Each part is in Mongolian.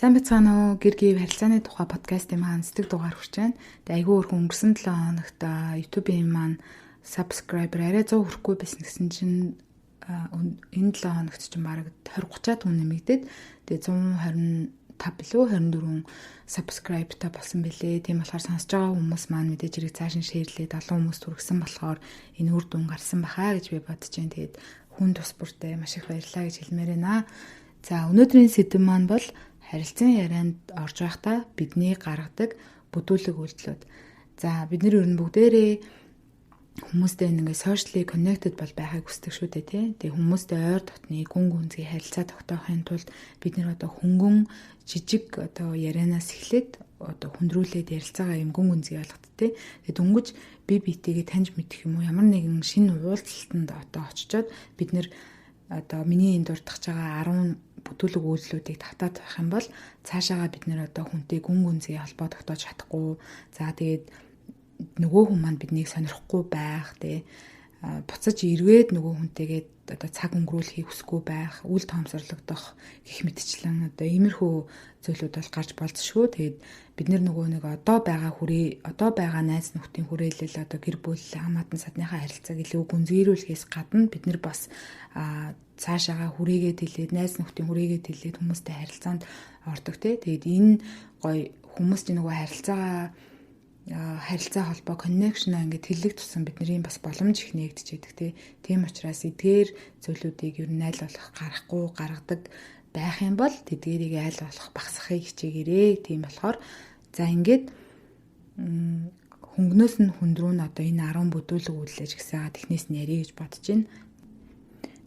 Сайн бацгаана уу? Гэр гів харилцааны тухай подкастын маань сэтгэх дугаар хүрч байна. Тэгээ айгүй өрхөн өнгөрсөн 7 хоногт YouTube-ийн маань subscriber арай 100 хүрэхгүй байсан гэсэн чинь энэ 7 хоногт чинь бараг 20-30-аад хүн нэмэгдээд тэгээ 125 билүү 24 subscriber-та болсон бэлээ. Тийм болохоор сонсож байгаа хүмүүс маань мэдээж хэрэг цааш нь шеэрлээд олон хүмүүст хүргэсэн болохоор энэ үр дүн гарсан бахаа гэж би бодож байна. Тэгээд хүн тус бүртээ маш их баярлалаа гэж хэлмээр байна. За өнөөдрийн сэдэв маань бол харилцан ярианд орж байхдаа бидний гаргадаг бүдүүлэг үйлдэлүүд. За бид нар ер нь бүгдээрээ хүмүүстэй ингээ socially connected бол байхыг хүсдэг шүү дээ тий. Тэгээ хүмүүстэй ойр дотны гүн гүнзгий харилцаа тогтоохын тулд бид нар одоо хөнгөн жижиг одоо ярианаас эхлээд одоо хүндрүүлээд ярилцаагаа юм гүн гүнзгий болгохт тий. Тэгээ дөнгөж би битэйгээ таньж мэдэх юм уу ямар нэгэн шинэ уулзалтанд одоо очичоод бид нар одоо миний энд дурдах байгаа 10 бүдүүлэг үйлдэлүүдийг татаад байх юм бол цаашаага бид нэр одоо хүнтэй гүн гүнзгий холбоо тогтоож чадахгүй. За тэгээд нөгөө хүн маань биднийг сонирхгүй байх тий. Буцаж эргээд нөгөө хүнтэйгээ одоо цаг өнгөрүүлэхийг хүсэхгүй байх, үл тоомсорлогдох гэх мэтчлэн одоо иймэрхүү зүйлүүд бол гарч болцшгүй. Тэгээд бид нөгөө нэг одоо байгаа найз нөхдийн хүрээлэл одоо гэр бүл хамаатан садныхаа харилцааг илүү гүнзгийрүүлэхээс гадна бид нар бас цаашаага хүрээгээд хэлээд найз нөхдийн хүрээгээд хэлээд хүмүүстэй харилцаанд ордог тий. Тэгээд энэ гоё хүмүүсийн нөгөө харилцаа холбоо connection ингээд хэллэг тусан бидний бас боломж их нээгдэж байдаг тий. Тийм учраас эдгээр зүйлүүдийг ер нь айл болох гаргадаг байх юм бол тэдгэрийг айл болох багасгахыг хичээгээрэй. Тийм болохоор за ингээд хөнгнөөс нь хүндрүү нь одоо энэ 10 бүдүүлэг үйлдэлж гисаа технээс нь ярих гэж бодож байна.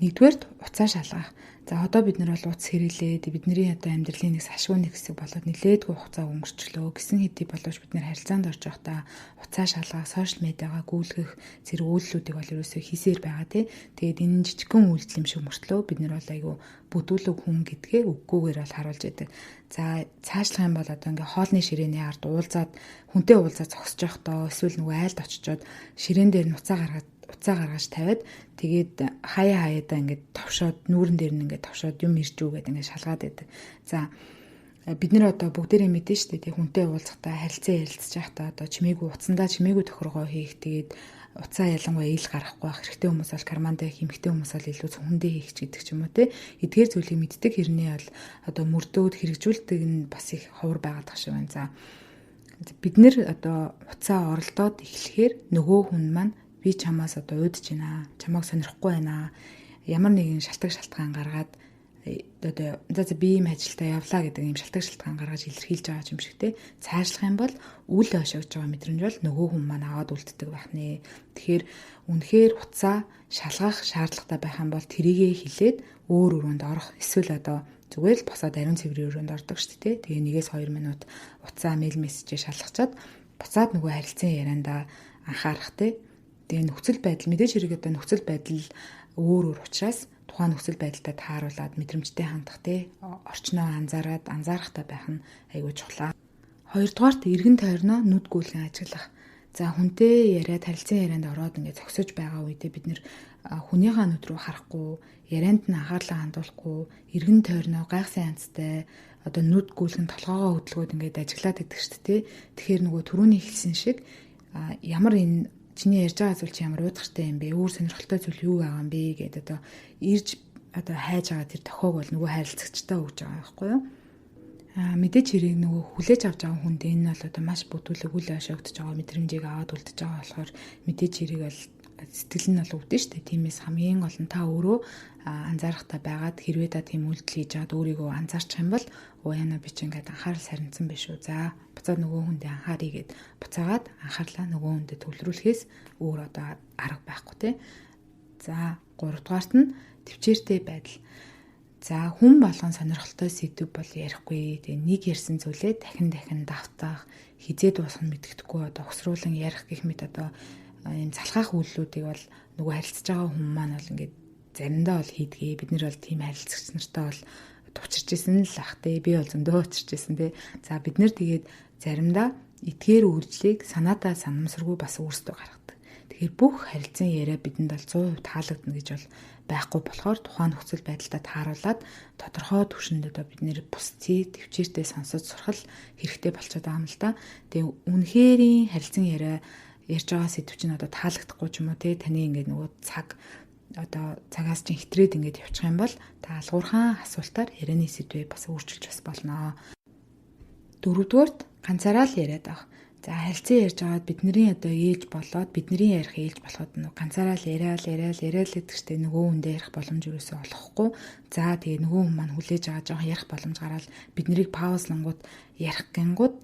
Нэгдүгээрт уцаа шалгах. За одоо бид нар бол уц хэрэглээд бидний одоо амьдралын нэг сашгүй нэг хэсэг болоод нэлээдгүй хугацаа өнгөрчлөө гэсэн хэдий боловч бид нар харилцаанд орж байхдаа уцаа шалгах, сошиал медиагаа гүйлгэх зэрэг үйлдэлүүдийг бол ерөөсөө хийсээр байгаа тий. Тэгээд энэ жижигхэн үйлдэл юм шиг мөртлөө бид нар бол айгүй бүдүүлэг хүн гэдгээ үггүйгээр бол харуулж яадаг. За цаашлах юм бол одоо ингээ хоолны ширээний ард хүнтэй уулзаад зогсож явахдаа эсвэл нөгөө айлд очичоод ширээн дээр нь уцаа гаргаж тавиад тэгээд хаяадаа ингээд товшоод нүүрэн дээр нь ингээд товшоод юм ирж үгээд ингээд шалгаад байдаг. За бид нар одоо бүгдээрээ мэдэн штэ тий хүнтэй уулзахдаа харилцаа ярилцж байхдаа одоо уцандаа чимээгүй тохиргоо хийх тэгээд уцаа ялангуяа ил гарахгүй байх хэрэгтэй хүмүүс бол кармандаа хэмхтэй хүмүүс бол илүү хүндээ хийх гэдэг ч юм уу тий. Эдгээр зүйлийг мэддэг хэрнээ бол одоо мөрдөөд хэрэгжүүлдэг нь бас их ховор байгаад тах шиг байна. За бид нэр одоо уцаа оролдоод эхлэхээр нөгөө хүн маань би чамаас одоо уйдж байна. Чамайг сонирхгүй байна. Ямар нэгэн шалтгаан гаргаад одоо би ийм ажилдаа явлаа гэдэг ийм шалтгаан гаргаж илэрхийлж байгаа юм шиг те. Цаашлах юм бол үл ошогж байгаа мэдрэмж бол нөгөө хүн маань аваад үлддэг байх нэ. Тэгэхээр үнэхээр уцаа шалгах шаардлагатай байх юм бол тэрийгэ хилээд өөр өрөөнд орох эсвэл одоо зүгээр л босоод ариун цэврийн өрөөнд ордог шүү дээ. Тэгээ 1-2 минут уцаа мэйл мессежээр шалгачаад буцаад нөгөө харилцан яриандаа анхаарах те. Тэгээ нөхцөл байдал мэдээж хэрэг одоо нөхцөл байдал өөр учраас тухайн нөхцөл байдалтай тааруулаад мэдрэмжтэй хандах те орчноо анзаарахтай байх нь айгүй чухал. Хоёрдугаарт эргэн тойрноо нүд гүйлгэн ажиглах. За хүнтэй яриад харилцан ярианд ороод ингээд зогсож байгаа үедээ бид нэр хүнийхээ нүд рүү харахгүй, ярианд нь анхаарлаа хандуулахгүй, эргэн тойрноо гайхсан янзтай одоо нүд гүйлгэн толгоогоо хөдөлгөөд ингээд ажиглаад идэх шүү дээ. Тэгэхээр нөгөө түрүүний хэлсэн шиг ямар энэ чиний ярьж байгаа зүйл чи ямар уйдгартай юм бэ? Өөр сонирхолтой зүйл юу байгаа юм бэ гэдэг одоо ирж одоо хайж байгаа тэр тохиог бол нөгөө харилцагчтай өгж байгаа байхгүй юу? Мэдээж хэрэг нөгөө хүлээж авч байгаа хүнд энэ бол одоо маш бүтүүлэг үл ошогдож байгаа мэдрэмжийг аваад үлдэж байгаа болохоор мэдээж хэрэг бол сэтгэл нь бол өвдөн шүү дээ. Тиймээс хамгийн гол нь та өөрөө анзаарахтай байгаад хэрвээ та тийм үйлдэл хийж аваад өөрийгөө анзаарчих юм бол яна би ч ингээд анхаарал сарнсан биш үү. За буцаад нөгөө хүндээ анхаарий гэд буцаагаад анхаарлаа нөгөө хүндэд төвлөрүүлэхээс өөр одоо арга байхгүй тий. За 3 дугаарт нь төвчээртэй байдал. За хүн болгон сонирхолтой сэдв бол ярихгүй. Тэгээ нэг ярьсан зүйлээ дахин давтах, хизээ дуусах нь мэддэхгүй одоо ухсруулан ярих гэх мэт одоо энэ залхаах үйлдэлүүдийг бол нөгөө харилцаж байгаа хүн маань бол ингээд заримдаа бол хийдгээ. Бид нар бол тийм харилцагч нартай бол тувчирч исэн л ах те. Би бол зөндөө учирч исэн те. За бид нар тэгээд заримдаа эдгээр үйлчлийг санаатаа санамсаргүй бас өөрсдөө гаргадаг. Тэгэхээр бүх харилцан яриа бидэнд бол 100% таалагдана гэж бол байхгүй болохоор тухайн нөхцөл байдалтай тааруулаад тодорхой түвшинд одоо бид нэр бусдыг төвчээртэй сонсож сурах хэрэгтэй болчиход байгаа юм л да. Тэгээ үнэхэрийн харилцан яриа ярьж байгаа сэдв чинь одоо таалагдахгүй ч юм уу те таны ингээд нөгөө цагаас чинь хэтрээд ингээд явчих юм бол та алгуурхан асуултаар ярианы сэдвээ бас өөрчилж бас болно. Дөрөвдүгээрт ганцаараа л яриад авах. За харилцан ярьж байгаад бидний одоо ээлж болоод бидний ярих ээлж болоход нэг ганцаараа л яриад гэдэг чтэй нөгөө хүндээ ярих боломж юусоо олохгүй. За тэгээ нөгөө хүн маань хүлээж байгаа жоохон ярих боломж гараад биднийг паузлангууд ярих гингууд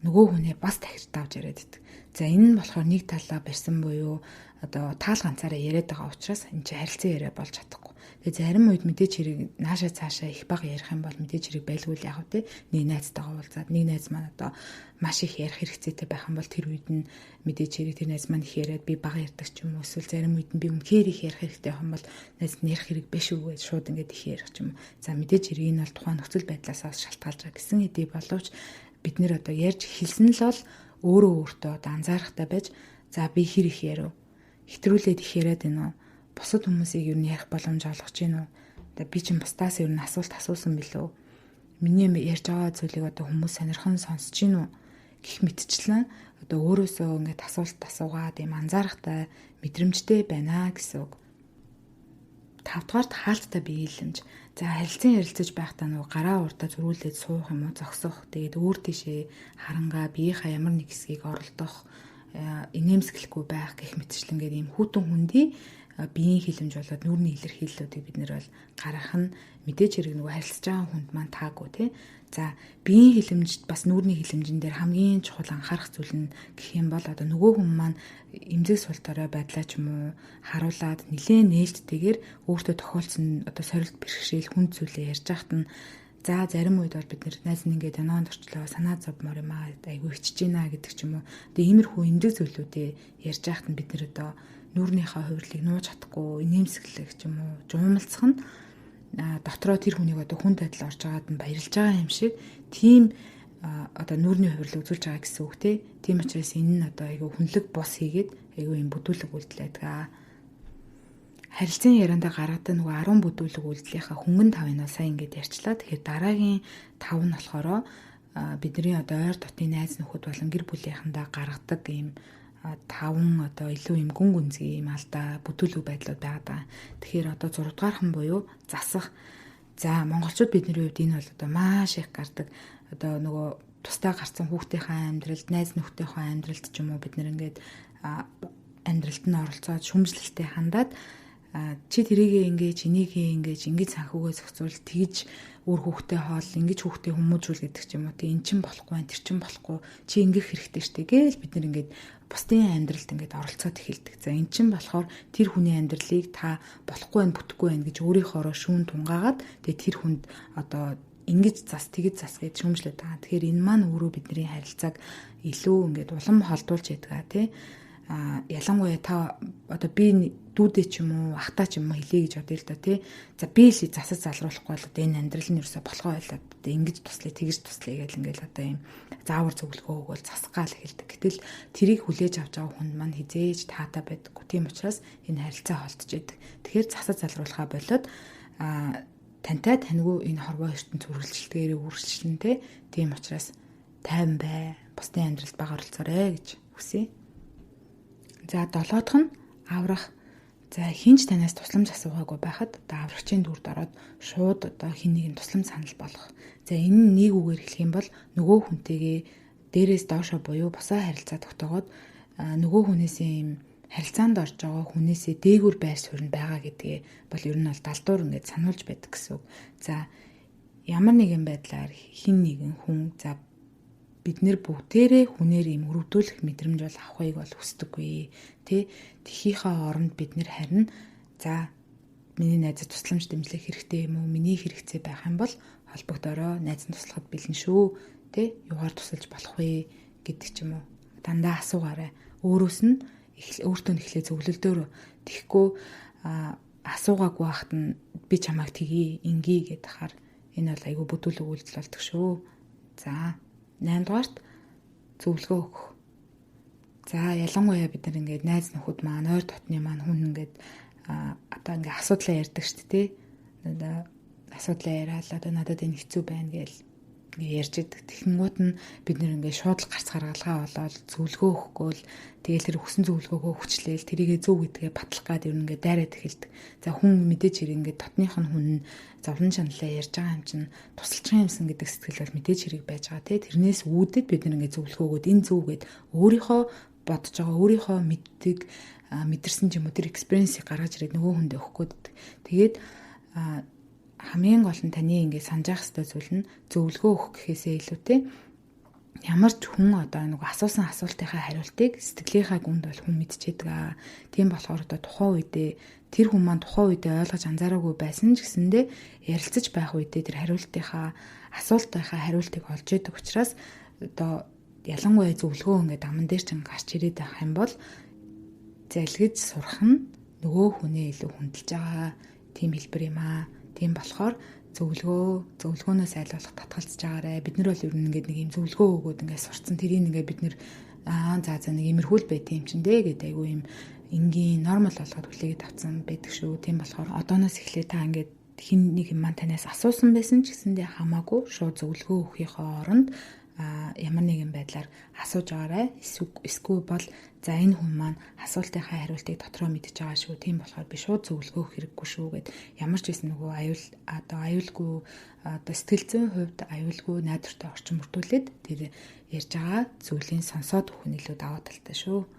нөгөө хүнээ бас тахирч давж яриад идэг. За энэ нь болохоор нэг талаа барьсан буюу одоо таал ганцаараа яриад байгаа учраас энэ чинь харилцан яриа болж чадахгүй. Тэгээ зарим үед мэдээч хэрэг нааша цаашаа их бага ярих юм бол мэдээч хэрэг байлгүй яах вэ те нэг найзтайгаа уулзаад нэг найз маань одоо маш их ярих хэрэгцээтэй байх юм бол тэр үед нь мэдээч хэрэг тэр найз маань их яриад би бага ярьдаг ч юм уу эсвэл зарим үед нь би үнэхээр их ярих хэрэгтэй байх юм бол найз нь ярих хэрэг биш үү гэж шууд ингээд их ярих ч юм уу. За мэдээч хэрэг энэ бол тухайн нөхцөл байдлаас шалтгаалж байгаа гэсэн хэдий боловч бид нэр одоо ярьж хэлсэн л бол өөрөө өөртөө одоо анзаарахтай байж за би хэр их ярив хэтрүүлээд их яриад байна уу бусад хүмүүсийг юу ярих боломж олгож гин үү одоо би чинь бусдаас юу асуулт асуусан билүү миний ярьж байгаа зүйлийг одоо хүмүүс сонирхон сонсож гин үү гэх мэтчлэн одоо өөрөөсөө ингээд асуулт асуугаад юм анзаарахтай мэдрэмжтэй байна гэсэн үг. 5 дугаарт хаалттай биелэмж. За харилцан ярилцаж байхдаа нөгөө гараа урдаа зөрүүлээд суух юм уу зогсох. Тэгээд өөр тийшээ харангаа биеийнхаа ямар нэг хэсгийг оролдох, инээмсэглэхгүй байх гэх мэтчлэнгээр ийм хүүтэн хүндий биеийн хилэмж болоод нүрийн илэрхийллүүдийг бид нэр бол гаргах нь мэдээж хэрэг нөгөө харилцаж байгаа хүнд маань таагүй тий. За биеийн хилэмжт бас нүрийн хилэмжин дээр хамгийн чухал анхаарах зүйл нь гэх юм бол одоо нөгөө хүн маань эмзэг султараа байдлаа ч юм уу харуулад нэлээд нээлттэйгээр өөртөө тохиолдсон одоо сорилт бэрхшээл хүнд зүйлээ ярьж байхад нь за зарим үед бол бид найз нь ингээд ононд орчлоо санаа зовмоор юм аа айгүй хичж гинэ гэдэг ч юм уу. Тэгээ иймэрхүү эмзэг зүйлүүдээ ярьж байхад нь бид нэр одоо нүрийнхаа хувирлыг нууж чадахгүй инээмсэглэх ч юм уу жуумалцах нь дотроо тэр хүнийг одоо хүн байдал орж байгаад нь баярлж байгаа юм шиг тийм одоо нүрийн хувирлыг үзүүлж байгаа гэсэн үг тийм учраас энэ нь одоо айгүй хүнлэг бус хийгээд айгүй юм бүдүүлэг үйлдэл байдаг. Харилцан яриандаа гаргадаг нөгөө 10 бүдүүлэг үйлдэлийнхаа хөнгөн 5-ыг сайн ингээд ярьчлаа. Тэгэхээр дараагийн 5 нь болохоор бидний одоо ойр дотны найз нөхөд болон гэр бүлийнхэндээ гаргадаг ийм 5 одоо илүү юм гүн гүнзгий юм алдаа бүтүүлэг байдлууд байгаа. Тэгэхээр одоо 6 дугаархан буюу засах. За монголчууд бидний хувьд энэ бол одоо маш их гардаг. Одоо нөгөө тусдаа гарсан хүүхдийнхээ амьдралд, найз нөхдийнхөө амьдралд ч юм уу бид нэр ингээд амьдралд нь оролцоод шүмжлэлтэй хандаад чи тэрийгээ ингэж ингэж санхүүгээ зохицуул тэгж өөр хүүхдээ хоол ингэж хүүхдээ хүмүүжүүл гэдэг ч юм уу тий эн чин болохгүй байх тэр чин болохгүй чи ингэх хэрэгтэй штэ гээл бид нэр ингээд бусдын амьдралд ингээд оролцоод эхэлдэг. За эн чин болохоор тэр хүний амьдралыг та болохгүй байх бүтэхгүй байх гэж өөрийнхоороо шүүн тунгаагаад тэгээ тэр хүнд одоо ингэж зас тэгж зас гэж шүүмжлээд байгаа. Тэгэхээр энэ маань өөрөө бидний харилцааг илүү ингээд улам холдуулж ядгаа тий ялангуяа та одоо би дүүдээ ч юм уу ахтаа ч юм уу хэлээ гэж бодъё л да тий. За би л засаж залруулахгүй бол одоо энэ амьдрал нь ерөөсө болохоо байлаа. Одоо ингэж туслая тэгж туслая гэл ингээл одоо юм заавар зөвлөгөө өгөөл засгаал эхэлдэг. Гэтэл тэрийг хүлээж авч байгаа хүнд маань хизээж таатай байдаггүй. Тийм учраас энэ харилцаа холдож идэг. Тэгэхээр засаж залруулахаа болоод тантай таньгүй энэ хорвоо ертөнц үргэлжилтэйгээр үргэлжлэнтэй. Тийм учраас тайван бай. Бусдын амьдралд бага оролцоорой гэж хүсье. За 7-х нь аврах. За хинч танаас тусламж асуугаагүй байхад одоо аврагчийн дүрд ороод шууд одоо хин нэг нь тусламж санал болгох. За энэ нь нэг үгээр хэлэх юм бол нөгөө хүнтэйгээ дээрээс доошо буюу босоо харилцаа тогтоогоод нөгөө хүнээсээ юм харилцаанд орж байгаа хүнээсээ дээгүүр байр суурь байгаа гэдгээ бол ер нь бол далдуур ингээд сануулж байдаг гэсэн үг. За ямар нэгэн байдлаар хин нэгэн хүн за бид нэр бүгдээрээ хүнээр юм өрөвдүүлэх мэдрэмж бол авахыг бол хүсдэггүй тий. Тэхийнхаа оронд бид нэр харин за миний найзад тусламж дэмжлэх хэрэгтэй юм уу миний хэрэгцээ байх юм бол холбогдороо найз нь туслахад бэлэн шүү тий. Юугаар тусалж болох вэ гэдэг ч юм уу дандаа асуугаарай. Өөрөөс нь өөртөө нэхлээ зөвлөлдөөр тэгэхгүй асуугаагүй байхад нь би чамайг тгий инги гэдэг хаар энэ бол айгүй бүдүүлэг үйлдэл болдог шүү. За 8 дугаарт зөвлөгөө өгөх. За ялангуяа бид нар ингээд найз нөхөд маань, ойр дотны маань хүн ингээд одоо ингээд асуудлаа ярьдаг шүү дээ. Асуудлаа яриад одоо надад энэ хэцүү байна гэж ярьж идэг. Тэгэнгүүт нь бид нэр ингээд шууд л гарц гаргалгаа болоод зөвлөгөө өгөхгүй л тэгэл тэр өгсөн зөвлөгөөгөө хүчлээл тэрийгэ зөв гэдгээ батлах гад ер нь ингээд дайраад эхэлдэг. За хүн мэдээж хэрэг ингээд дотных нь хүн зовлон шаналлаа ярьж байгаа юм чинь тусалчих юмсан гэдэг сэтгэл бол мэдээж хэрэг байж байгаа тий. Тэрнээс үүдээд бид нэр ингээд зөвлөгөө өгөөд энэ зөв гэд өөрийнхөө бодож байгаа өөрийнхөө мэддэг мэдэрсэн юм уу тэр экспириенсийг гаргаж ирээд нөгөө хүндээ өгөх гээд. Тэгээд хамгийн гол нь таны ингээд санаж явах хэрэгтэй зүйл нь зөвлөгөө өгөх гэхээсээ илүүтэй ямар ч хүн одоо нөгөө асуусан асуултынхаа хариултыг сэтгэлийнхаа гүнд бол хүн мэдчихэдэг. Тийм болохоор одоо тухайн үедээ тэр хүн маань тухайн үедээ ойлгож анзаараагүй байсан ч гэсэндээ ярилцаж байх үедээ тэр хариултынхаа асуултынхаа хариултыг олж идэг учраас одоо ялангуяа зөвлөгөө ингээд аман дээр ч гарч ирээд байх юм бол залгиж сурах нь нөгөө хүнээ илүү хүндэлж байгаа тийм хэлбэр юм аа. Тийм болохоор зөвлөгөөнөөс айл болох татгалзаж байгаарэ. Бид нар бол ер нь ингээд нэг юм зөвлөгөө өгөөд ингээд сурцсан тэрийг ингээд бид нар за нэг имерхүүл байт юм чин дээ гэдэг айгүй юм энгийн нормал болгоод хүлээгээд авсан байдаг шүү. Тийм болохоор одооноос эхлээд та ингээд хин нэг юм маань танаас асуусан байсан ч гэсэндээ хамаагүй шууд зөвлөгөө өгөхийнхөө оронд ямар нэгэн байдлаар асууж байгаарай. Эсвэл бол за энэ хүн маань асуултынхаа хариултыг дотроо мэдж байгаа шүү. Тийм болохоор би шууд зөвлөгөө өгөх хэрэггүй шүү гэд ямар ч байсан нөгөө аюулгүй одоо сэтгэл зүйн хувьд аюулгүй найдвартай орчин бүрдүүлээд тэр ярьж байгаа зүйлийг сонсоод өгөх нь илүү даваа талтай шүү.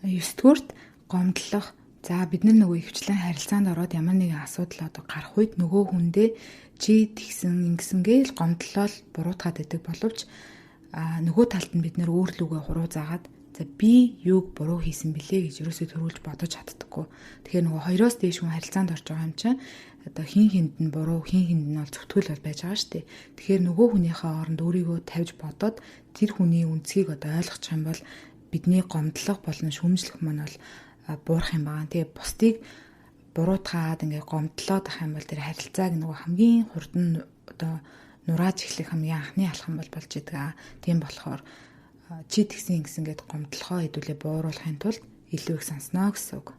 9-дүгüрт гомдлох. За бид нар нөгөө ихвчлэн харилцаанд ороод ямар нэгэн асуудал одоо гарах үед нөгөө хүндээ чи тэгсэн ингэсэн гээл гомдлол буруутгаад идэг боловч нөгөө талд нь бид нэр өөрлөгөө хуруу заагаад за би юуг буруу хийсэн бэлээ гэж ерөөсөө төрүүлж бодож чаддаггүй. Тэгэхээр нөгөө хоёроос дээш хүн харилцаанд орж байгаа юм чинь одоо хин хинд нь буруу хин хинд нь бол зөвтгөл бол байж байгаа шүү дээ. Тэгэхээр нөгөө хүнийхээ оронд өөрийгөө тавьж бодоод тэр хүний үнцгийг одоо ойлгочих юм бол бидний гомдлох болон шүүмжлэх маань бол буурах юм байна. Тэгээ бусдыг буруутгаад ингээ гомдлоод ах юм бол тэр харилцааг нөгөө хамгийн хурдан одоо нурааж эхлэх хамгийн анхны алхам болж идэг. Тийм болохоор чи тэгсэн ингэсэн гэд гомдлохоо хэдүүлээ бууруулахын тулд илүү их сонсноо гэсэн үг.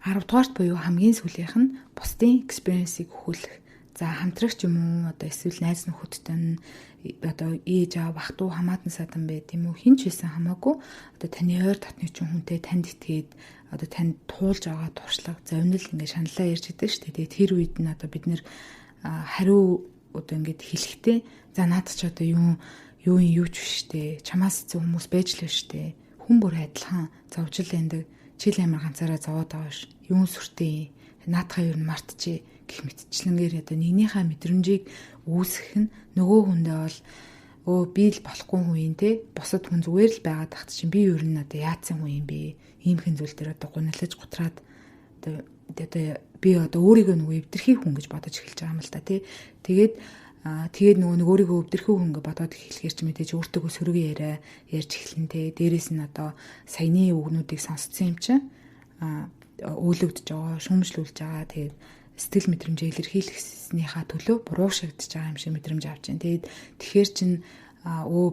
10 дугаарт буюу хамгийн сүүлийнх нь бусдын экспириенсийг өхүүлэх. За хамтрагч юм уу одоо эсвэл найз нөхөдтэй нь одоо ээж аав ах トゥ хамаатан садан бэ тийм үү хин ч байсан хамаагүй одоо таны ойр дотны чинь хүнтэй танд итгээд одоо танд туулж байгаа туршлага зовнил ингээ шаналлаа ярьж идэг шүү дээ. Тэр үед нь одоо бид нэр хариу одоо ингээд хэлэхдээ за наад ч одоо юу ч биш дээ. Чамаас зөв хүмүүс байж л биш дээ. Хүн бүр адилхан зовжил эндэг чил амар ганцаараа зовоод байгаа ш. Юун сүртэй наатахаа юу мартчих гэх мэтчлэнгээр одоо нэгнийхээ мэдрэмжийг үүсгэх нь нөгөө хүндээ бол би л болохгүй хүн юм те. Бусад хүн зүгээр л байгаад тахт чинь би юу н одоо яатсан хүн юм бэ? Иймхэн зүйл дээр одоо гуналж гутраад одоо би одоо өөрийгөө нөгөө эвдэрхий хүн гэж бодож эхэлж байгаа юм л та тий. Тэгээд нөгөө өөрийгөө өвдөрхөө хүн гэж бодоод эхлэхээр ч мэдээж өөртөөгөө сөрөг ярьж эхлэн тий. Дээрээс нь одоо саяны үгнүүдийг сонсцсон юм чинь өөлөгдөж байгаа, шүүмжлүүлж байгаа. Тэгээд сэтгэл мэдрэмжээ илэрхийлэхснийхаа төлөө буруу шигдэж байгаа юм шиг мэдрэмж авч байна. Тэгээд тэгэхээр чин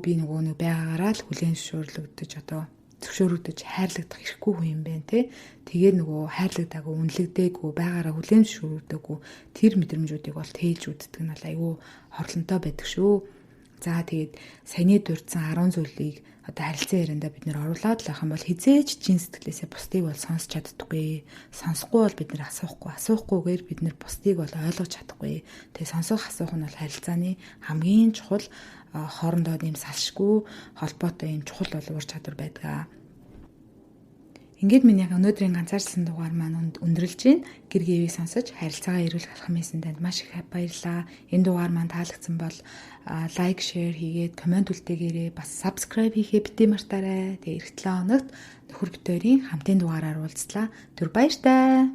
би нөгөө нэг байгаагаараа л хүлээн зөвшөөрлөгдөж одоо зөвшөөрөгдөж хайрлагдах хэрэггүй хүн юм байна те. Тэгээ нөгөө хайрлагдаагүй, үнэлэгдээгүй, байгаараа хүлээн зөвшөөрөгдөөгүй тэр мэдрэмжүүдийг бол тээлж үддэг нь бол айгүй хорлонтой байдаг шүү. За тэгээд саяны дурдсан 10 зүйлийг одоо харилцан ярианда бид нэр оруулаад л ах юм бол хизээч чин сэтгэлээсээ бусдыг бол сонсч чаддаггүй. Сонсохгүй бол бид нэр асуухгүйгээр бид нэр бусдыг бол ойлгож чадахгүй. Тэгээ сонсох асуух нь бол харилцааны хамгийн чухал хоорондоо нэм салшгүй холбоотой юм чухал бол ур чадвар байдаг. Ингээд миний өнөөдрийн ганцаарчлсан дугаар маань өндөрлж байна. Гэр гээвийг сонсож харилцаагаа эргүүлэх алхамын танд маш их баярлалаа. Энэ дугаар маань таалагдсан бол лайк, шеэр хийгээд комент үлдээгээрэй. Бас subscribe хийхээ битгий мартаарай. Тэгээ эх 7 хоногт нөхөр битүүрийн хамтын дугаараар уулзлаа. Түр баяртай.